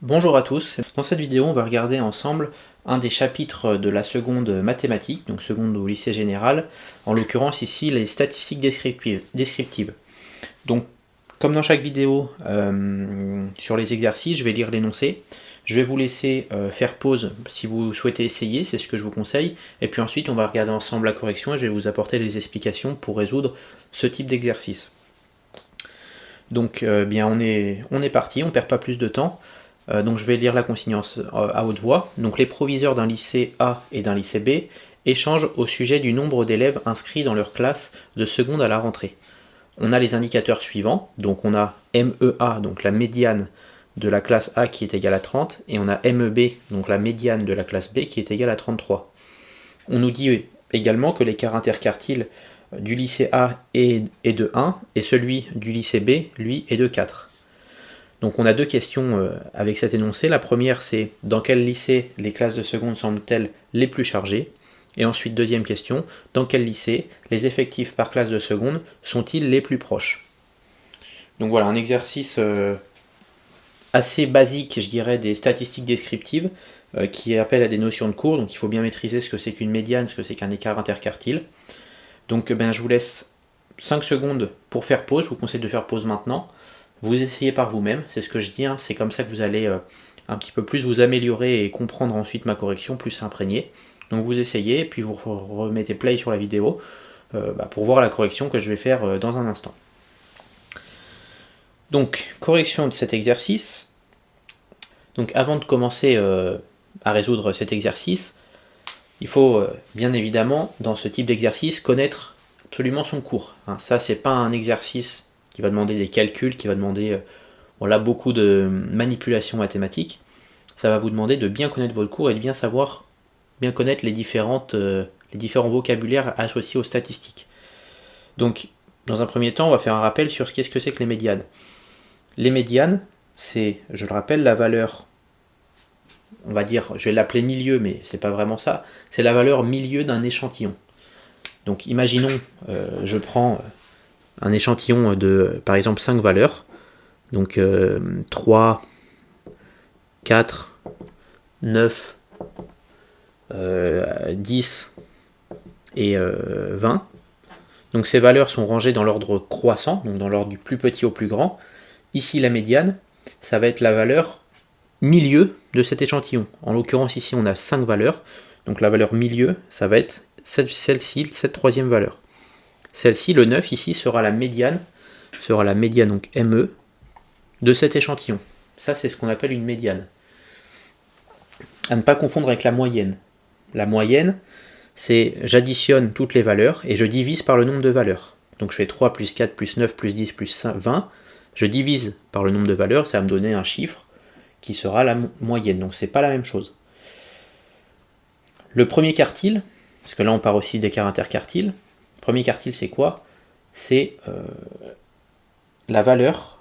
Bonjour à tous, dans cette vidéo on va regarder ensemble un des chapitres de la seconde mathématiques, donc seconde au lycée général, en l'occurrence ici les statistiques descriptives. Donc comme dans chaque vidéo sur les exercices, je vais lire l'énoncé, je vais vous laisser faire pause si vous souhaitez essayer, c'est ce que je vous conseille, et puis ensuite on va regarder ensemble la correction et je vais vous apporter des explications pour résoudre ce type d'exercice. Donc bien on est parti, on ne perd pas plus de temps. Donc je vais lire la consigne à haute voix. Donc les proviseurs d'un lycée A et d'un lycée B échangent au sujet du nombre d'élèves inscrits dans leur classe de seconde à la rentrée. On a les indicateurs suivants. Donc on a MEA, donc la médiane de la classe A qui est égale à 30, et on a MEB, donc la médiane de la classe B qui est égale à 33. On nous dit également que l'écart interquartile du lycée A est de 1 et celui du lycée B, lui, est de 4. Donc on a deux questions avec cet énoncé. La première c'est dans quel lycée les classes de seconde semblent-elles les plus chargées? Et ensuite deuxième question, dans quel lycée les effectifs par classe de seconde sont-ils les plus proches? Donc voilà, un exercice assez basique, je dirais, des statistiques descriptives qui appelle à des notions de cours. Donc il faut bien maîtriser ce que c'est qu'une médiane, ce que c'est qu'un écart interquartile. Donc je vous laisse 5 secondes pour faire pause, je vous conseille de faire pause maintenant. Vous essayez par vous-même, c'est ce que je dis, hein, c'est comme ça que vous allez un petit peu plus vous améliorer et comprendre ensuite ma correction plus imprégnée. Donc vous essayez et puis vous remettez play sur la vidéo pour voir la correction que je vais faire dans un instant. Donc correction de cet exercice. Donc avant de commencer à résoudre cet exercice, il faut bien évidemment dans ce type d'exercice connaître absolument son cours. Hein. Ça c'est pas un exercice qui va demander des calculs, qui va demander beaucoup de manipulations mathématiques. Ça va vous demander de bien connaître votre cours et de bien savoir, bien connaître les différents vocabulaires associés aux statistiques. Donc, dans un premier temps, on va faire un rappel sur ce que c'est que les médianes. Les médianes, c'est, je le rappelle, la valeur, on va dire, je vais l'appeler milieu, mais c'est pas vraiment ça, c'est la valeur milieu d'un échantillon. Donc, imaginons, je prends un échantillon de, par exemple, 5 valeurs. Donc 3, 4, 9, 10 et 20. Donc ces valeurs sont rangées dans l'ordre croissant, donc dans l'ordre du plus petit au plus grand. Ici la médiane, ça va être la valeur milieu de cet échantillon. En l'occurrence ici on a 5 valeurs, donc la valeur milieu, ça va être celle-ci, cette troisième valeur. Celle-ci, le 9 ici, sera la médiane donc ME, de cet échantillon. Ça, c'est ce qu'on appelle une médiane. À ne pas confondre avec la moyenne. La moyenne, c'est j'additionne toutes les valeurs et je divise par le nombre de valeurs. Donc je fais 3 plus 4 plus 9 plus 10 plus 20. Je divise par le nombre de valeurs, ça va me donner un chiffre qui sera la moyenne. Donc c'est pas la même chose. Le premier quartile, parce que là on part aussi d'écart interquartile. Le premier quartile, c'est quoi? C'est la valeur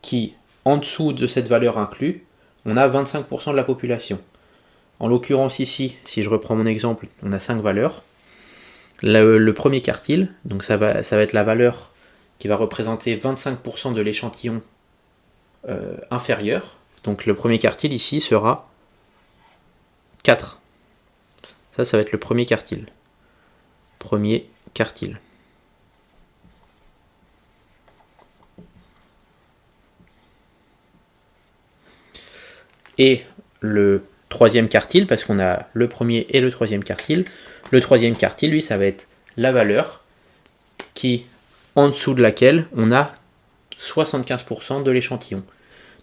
qui, en dessous de cette valeur inclue, on a 25% de la population. En l'occurrence ici, si je reprends mon exemple, on a 5 valeurs. Le premier quartile, donc ça va être la valeur qui va représenter 25% de l'échantillon inférieur. Donc le premier quartile ici sera 4. Ça va être le premier quartile. Premier quartile. Et le troisième quartile, parce qu'on a le premier et le troisième quartile. Le troisième quartile, lui, ça va être la valeur qui, en dessous de laquelle on a 75% de l'échantillon.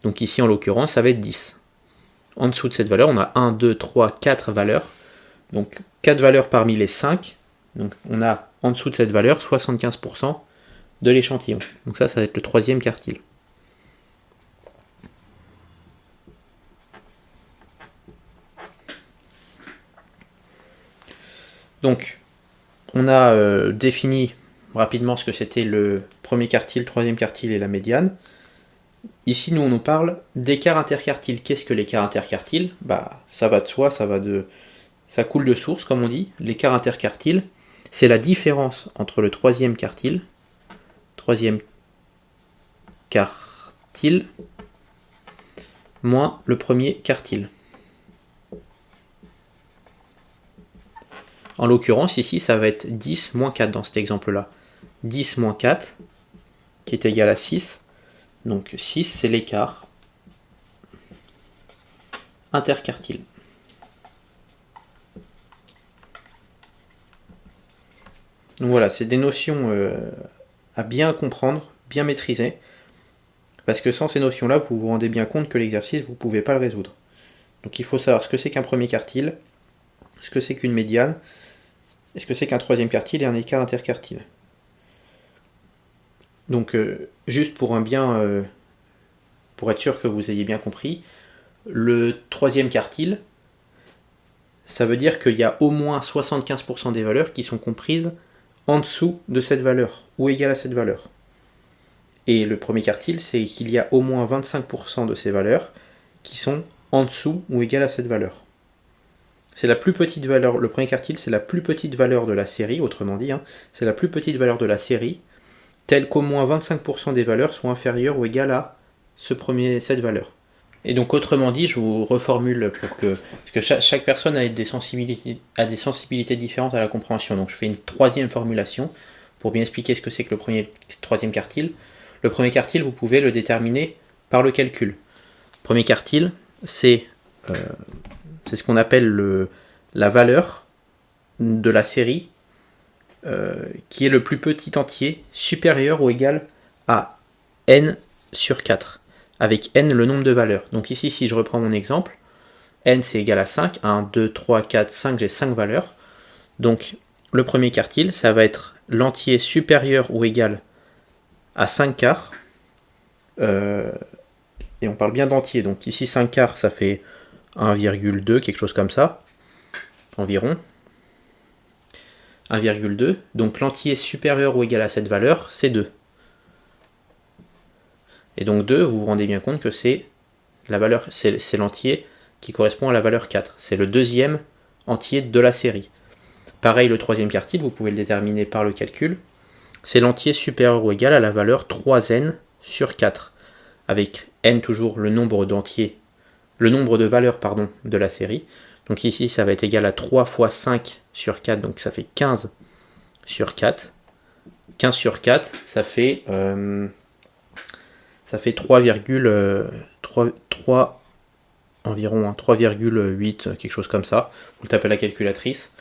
Donc ici, en l'occurrence, ça va être 10. En dessous de cette valeur, on a 1, 2, 3, 4 valeurs. Donc 4 valeurs parmi les 5. Donc on a en dessous de cette valeur 75% de l'échantillon. Donc ça va être le troisième quartile. Donc, on a défini rapidement ce que c'était le premier quartile, troisième quartile et la médiane. Ici, nous, on nous parle d'écart interquartile. Qu'est-ce que l'écart interquartile? Ça va de soi, ça coule de source, comme on dit. L'écart interquartile, c'est la différence entre le troisième quartile moins le premier quartile. En l'occurrence, ici, ça va être 10 moins 4 dans cet exemple-là. 10 moins 4, qui est égal à 6. Donc 6, c'est l'écart interquartile. Donc voilà, c'est des notions à bien comprendre, bien maîtriser. Parce que sans ces notions-là, vous vous rendez bien compte que l'exercice, vous ne pouvez pas le résoudre. Donc il faut savoir ce que c'est qu'un premier quartile, ce que c'est qu'une médiane, et ce que c'est qu'un troisième quartile et un écart interquartile. Donc juste pour pour être sûr que vous ayez bien compris, le troisième quartile, ça veut dire qu'il y a au moins 75% des valeurs qui sont comprises en dessous de cette valeur, ou égales à cette valeur. Et le premier quartile, c'est qu'il y a au moins 25% de ces valeurs qui sont en dessous ou égales à cette valeur. C'est la plus petite valeur, le premier quartile, c'est la plus petite valeur de la série, autrement dit, c'est la plus petite valeur de la série, telle qu'au moins 25% des valeurs sont inférieures ou égales à cette valeur. Et donc autrement dit, je vous reformule parce que chaque personne a des sensibilités différentes à la compréhension. Donc je fais une troisième formulation pour bien expliquer ce que c'est que le premier et le troisième quartile. Le premier quartile, vous pouvez le déterminer par le calcul. Le premier quartile, c'est ce qu'on appelle la valeur de la série qui est le plus petit entier supérieur ou égal à n sur 4. Avec n le nombre de valeurs. Donc ici, si je reprends mon exemple, n c'est égal à 5, 1, 2, 3, 4, 5, j'ai 5 valeurs. Donc le premier quartile, ça va être l'entier supérieur ou égal à 5 quarts. Et on parle bien d'entier, donc ici 5 quarts, ça fait 1,2, quelque chose comme ça, environ. 1,2, donc l'entier supérieur ou égal à cette valeur, c'est 2. Et donc 2, vous vous rendez bien compte que c'est l'entier qui correspond à la valeur 4. C'est le deuxième entier de la série. Pareil, le troisième quartile, vous pouvez le déterminer par le calcul. C'est l'entier supérieur ou égal à la valeur 3n sur 4. Avec n toujours le nombre de valeurs de la série. Donc ici, ça va être égal à 3 fois 5 sur 4, donc ça fait 15 sur 4. 15 sur 4, ça fait 3,3 environ 3,8, quelque chose comme ça. Vous le tapez à la calculatrice.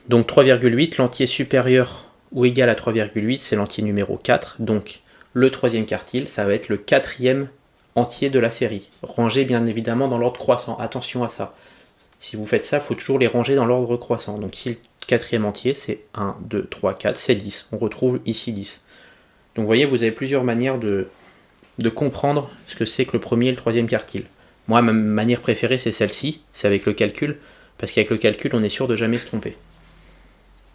Donc 3,8, l'entier supérieur ou égal à 3,8, c'est l'entier numéro 4. Donc le troisième quartile, ça va être le quatrième entier de la série. Rangé bien évidemment dans l'ordre croissant. Attention à ça. Si vous faites ça, il faut toujours les ranger dans l'ordre croissant. Donc ici, le quatrième entier, c'est 1, 2, 3, 4, c'est 10. On retrouve ici 10. Donc vous voyez, vous avez plusieurs manières de comprendre ce que c'est que le premier et le troisième quartile. Moi, ma manière préférée, c'est celle-ci, c'est avec le calcul, parce qu'avec le calcul, on est sûr de jamais se tromper.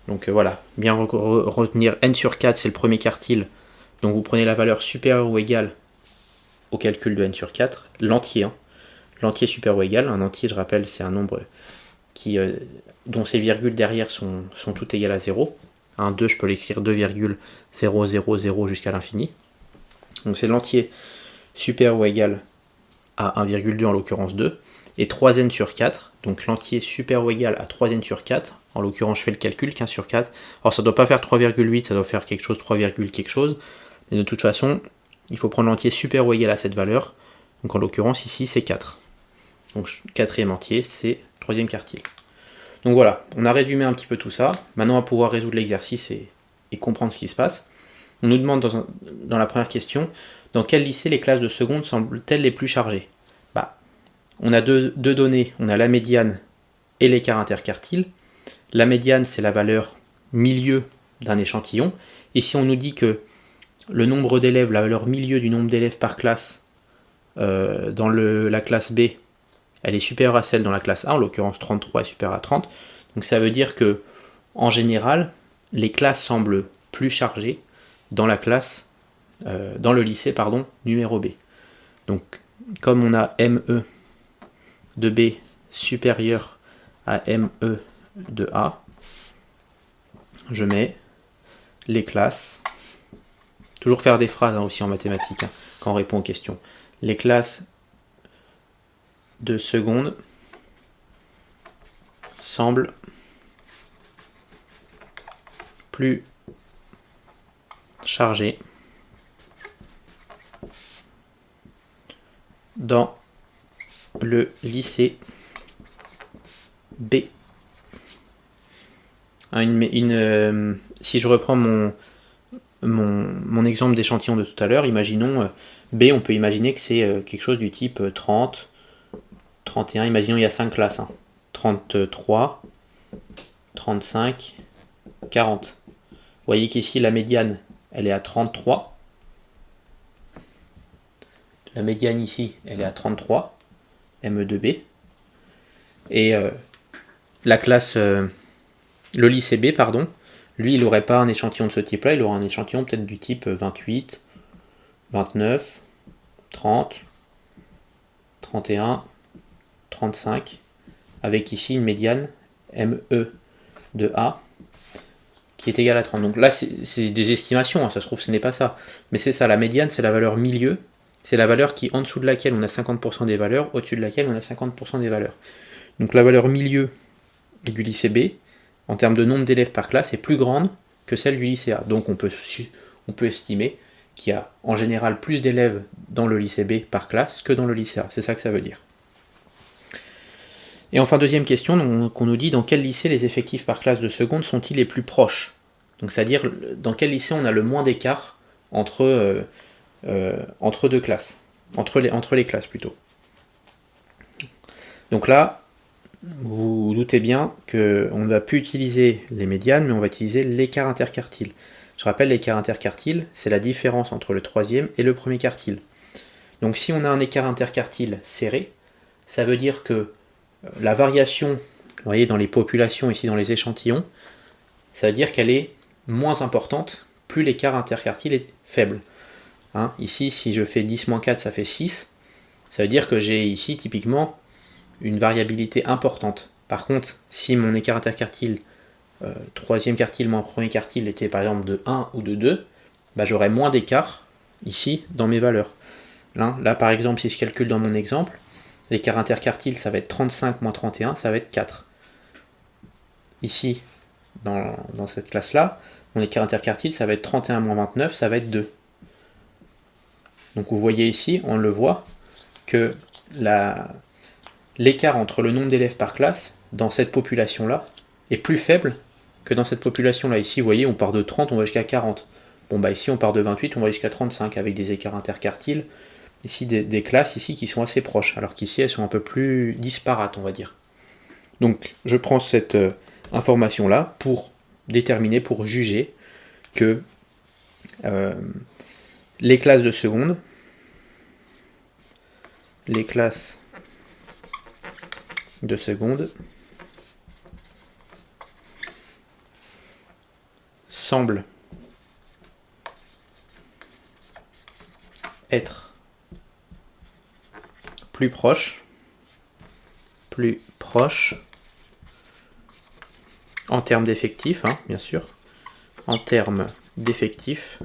Donc voilà, bien retenir n sur 4, c'est le premier quartile. Donc vous prenez la valeur supérieure ou égale au calcul de n sur 4, l'entier. L'entier supérieur ou égal, un entier, je rappelle, c'est un nombre dont ces virgules derrière sont toutes égales à 0. Un 2, je peux l'écrire 2,000 jusqu'à l'infini. Donc c'est l'entier supérieur ou égal à 1,2, en l'occurrence 2. Et 3n sur 4, donc l'entier supérieur ou égal à 3n sur 4. En l'occurrence, je fais le calcul, 15 sur 4. Alors ça ne doit pas faire 3,8, ça doit faire quelque chose, 3, quelque chose. Mais de toute façon, il faut prendre l'entier supérieur ou égal à cette valeur. Donc en l'occurrence, ici, c'est 4. Donc quatrième entier, c'est troisième quartile. Donc voilà, on a résumé un petit peu tout ça. Maintenant, on va pouvoir résoudre l'exercice et comprendre ce qui se passe. On nous demande dans la première question, dans quel lycée les classes de seconde semblent-elles les plus chargées ? On a deux données, on a la médiane et l'écart interquartile. La médiane, c'est la valeur milieu d'un échantillon. Et si on nous dit que le nombre d'élèves, la valeur milieu du nombre d'élèves par classe dans la classe B, elle est supérieure à celle dans la classe A, en l'occurrence 33 est supérieure à 30. Donc ça veut dire que, en général, les classes semblent plus chargées dans le lycée numéro B. Donc comme on a ME de B supérieur à ME de A, je mets les classes, toujours faire des phrases aussi en mathématiques quand on répond aux questions, les classes de seconde semblent plus chargées dans le lycée B. Si je reprends mon exemple d'échantillon de tout à l'heure, imaginons B, on peut imaginer que c'est quelque chose du type 30, 31, imaginons il y a 5 classes, 33, 35, 40. Vous voyez qu'ici la médiane, elle est à 33. La médiane ici, elle est à 33, ME2B. Et la classe, le lycée B, pardon, lui, il n'aurait pas un échantillon de ce type-là, il aurait un échantillon peut-être du type 28, 29, 30, 31, 35, avec ici une médiane ME de A qui est égale à 30. Donc là, c'est des estimations, ça se trouve, ce n'est pas ça. Mais c'est ça, la médiane, c'est la valeur milieu, c'est la valeur qui, en dessous de laquelle on a 50% des valeurs, au-dessus de laquelle on a 50% des valeurs. Donc la valeur milieu du lycée B, en termes de nombre d'élèves par classe, est plus grande que celle du lycée A. Donc on peut estimer qu'il y a en général plus d'élèves dans le lycée B par classe que dans le lycée A. C'est ça que ça veut dire. Et enfin, deuxième question, qu'on nous dit dans quel lycée les effectifs par classe de seconde sont-ils les plus proches? Donc c'est-à-dire dans quel lycée on a le moins d'écart entre deux classes, entre les classes plutôt. Donc là, vous vous doutez bien qu'on ne va plus utiliser les médianes, mais on va utiliser l'écart interquartile. Je rappelle, l'écart interquartile, c'est la différence entre le troisième et le premier quartile. Donc si on a un écart interquartile serré, ça veut dire que la variation, vous voyez, dans les populations, ici dans les échantillons, ça veut dire qu'elle est moins importante, plus l'écart interquartile est faible. Ici, si je fais 10-4, ça fait 6. Ça veut dire que j'ai ici, typiquement, une variabilité importante. Par contre, si mon écart interquartile, troisième quartile moins premier quartile, était par exemple de 1 ou de 2, j'aurais moins d'écart, ici, dans mes valeurs. Là, par exemple, si je calcule dans mon exemple, l'écart interquartile, ça va être 35 moins 31, ça va être 4. Ici, dans cette classe-là, mon écart interquartile, ça va être 31 moins 29, ça va être 2. Donc vous voyez ici, on le voit, que l'écart entre le nombre d'élèves par classe, dans cette population-là, est plus faible que dans cette population-là. Ici, vous voyez, on part de 30, on va jusqu'à 40. Ici, on part de 28, on va jusqu'à 35, avec des écarts interquartiles. Ici, des classes ici qui sont assez proches, alors qu'ici, elles sont un peu plus disparates, on va dire. Donc, je prends cette information-là pour déterminer, pour juger que les classes de seconde, semblent être plus proches en termes d'effectifs, bien sûr, en termes d'effectifs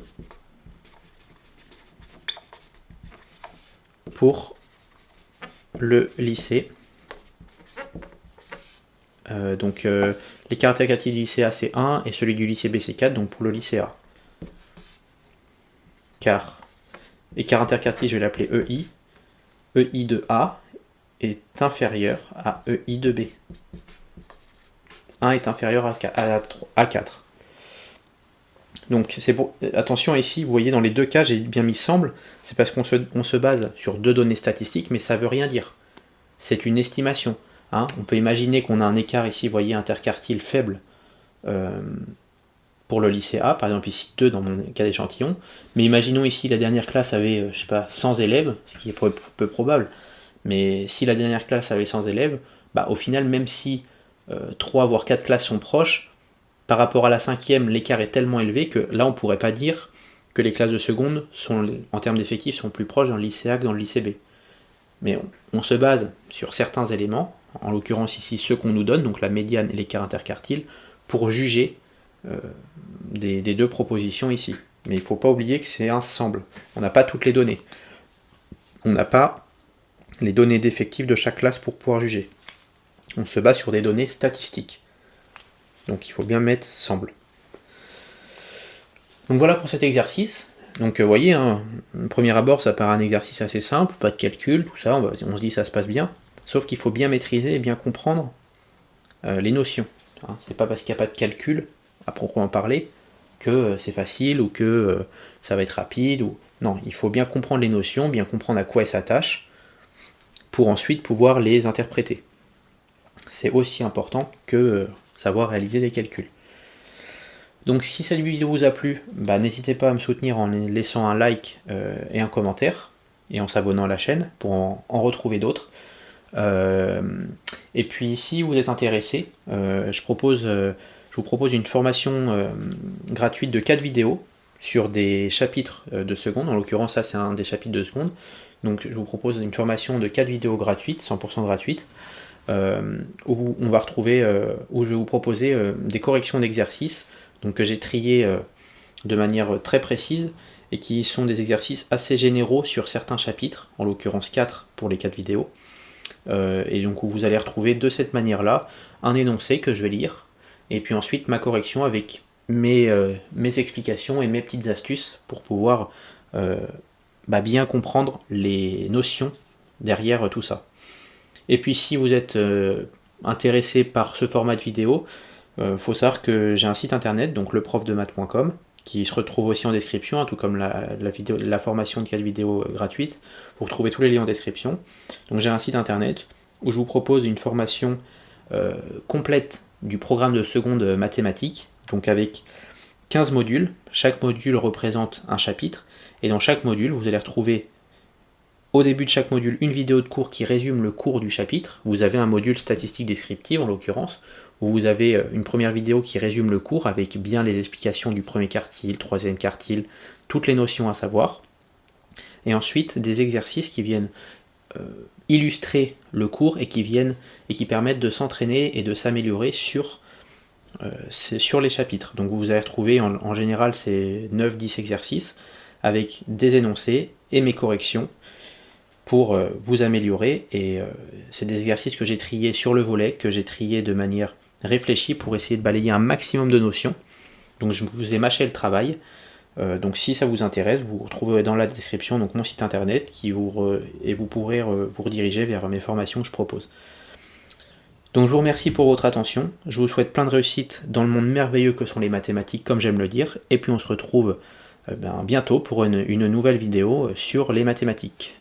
pour le lycée. L'écart interquartile du lycée A c'est 1 et celui du lycée B c'est 4, donc pour le lycée A. Car l'écart interquartile, je vais l'appeler EI. EI de A est inférieur à EI de B. 1 est inférieur à 4. Donc c'est pour attention ici, vous voyez dans les deux cas, j'ai bien mis semble, c'est parce qu'on se base sur deux données statistiques, mais ça veut rien dire. C'est une estimation. On peut imaginer qu'on a un écart ici, vous voyez, interquartile faible pour le lycée A, par exemple ici 2 dans mon cas d'échantillon, mais imaginons ici la dernière classe avait, 100 élèves, ce qui est peu probable, mais si la dernière classe avait 100 élèves, au final, même si 3 voire 4 classes sont proches, par rapport à la cinquième, l'écart est tellement élevé que là, on ne pourrait pas dire que les classes de seconde, en termes d'effectifs, sont plus proches dans le lycée A que dans le lycée B. Mais on se base sur certains éléments, en l'occurrence ici ceux qu'on nous donne, donc la médiane et l'écart interquartile, pour juger des deux propositions ici. Mais il ne faut pas oublier que c'est un semble. On n'a pas toutes les données. on n'a pas les données d'effectifs de chaque classe pour pouvoir juger. On se base sur des données statistiques. Donc il faut bien mettre semble. Donc voilà pour cet exercice. Donc vous voyez, hein, au premier abord ça paraît un exercice assez simple, pas de calcul, tout ça, on se dit ça se passe bien. Sauf qu'il faut bien maîtriser et bien comprendre les notions. Hein. C'est pas parce qu'il n'y a pas de calcul, à proprement parler, que c'est facile ou que ça va être rapide. Non, il faut bien comprendre les notions, bien comprendre à quoi elles s'attachent, pour ensuite pouvoir les interpréter. C'est aussi important que savoir réaliser des calculs. Donc si cette vidéo vous a plu, n'hésitez pas à me soutenir en laissant un like et un commentaire, et en s'abonnant à la chaîne pour en retrouver d'autres. Et puis si vous êtes intéressé, je vous propose une formation gratuite de 4 vidéos sur des chapitres de seconde. En l'occurrence, ça c'est un des chapitres de seconde. Donc je vous propose une formation de 4 vidéos gratuites, 100% gratuite, où on va retrouver, où je vais vous proposer des corrections d'exercices, donc que j'ai triées de manière très précise, et qui sont des exercices assez généraux sur certains chapitres, en l'occurrence 4 pour les 4 vidéos. Et donc vous allez retrouver de cette manière-là un énoncé que je vais lire, et puis ensuite ma correction avec mes explications et mes petites astuces pour pouvoir bien comprendre les notions derrière tout ça. Et puis si vous êtes intéressé par ce format de vidéo, faut savoir que j'ai un site internet, donc leprofdemath.com, qui se retrouve aussi en description, hein, tout comme la formation de 4 vidéos gratuite. Vous retrouvez tous les liens en description. Donc j'ai un site internet où je vous propose une formation complète du programme de seconde mathématiques, donc avec 15 modules. Chaque module représente un chapitre, et dans chaque module, vous allez retrouver au début de chaque module une vidéo de cours qui résume le cours du chapitre. Vous avez un module statistique descriptive en l'occurrence, où vous avez une première vidéo qui résume le cours avec bien les explications du premier quartile, troisième quartile, toutes les notions à savoir. Et ensuite des exercices qui viennent illustrer le cours et qui permettent de s'entraîner et de s'améliorer sur les chapitres. Donc vous allez retrouver en général ces 9-10 exercices avec des énoncés et mes corrections pour vous améliorer, et c'est des exercices que j'ai triés sur le volet, que j'ai triés de manière réfléchie pour essayer de balayer un maximum de notions. Donc je vous ai mâché le travail. Donc si ça vous intéresse, vous retrouverez dans la description donc mon site internet et vous pourrez vous rediriger vers mes formations que je propose. Donc je vous remercie pour votre attention, je vous souhaite plein de réussite dans le monde merveilleux que sont les mathématiques, comme j'aime le dire, et puis on se retrouve bientôt pour une nouvelle vidéo sur les mathématiques.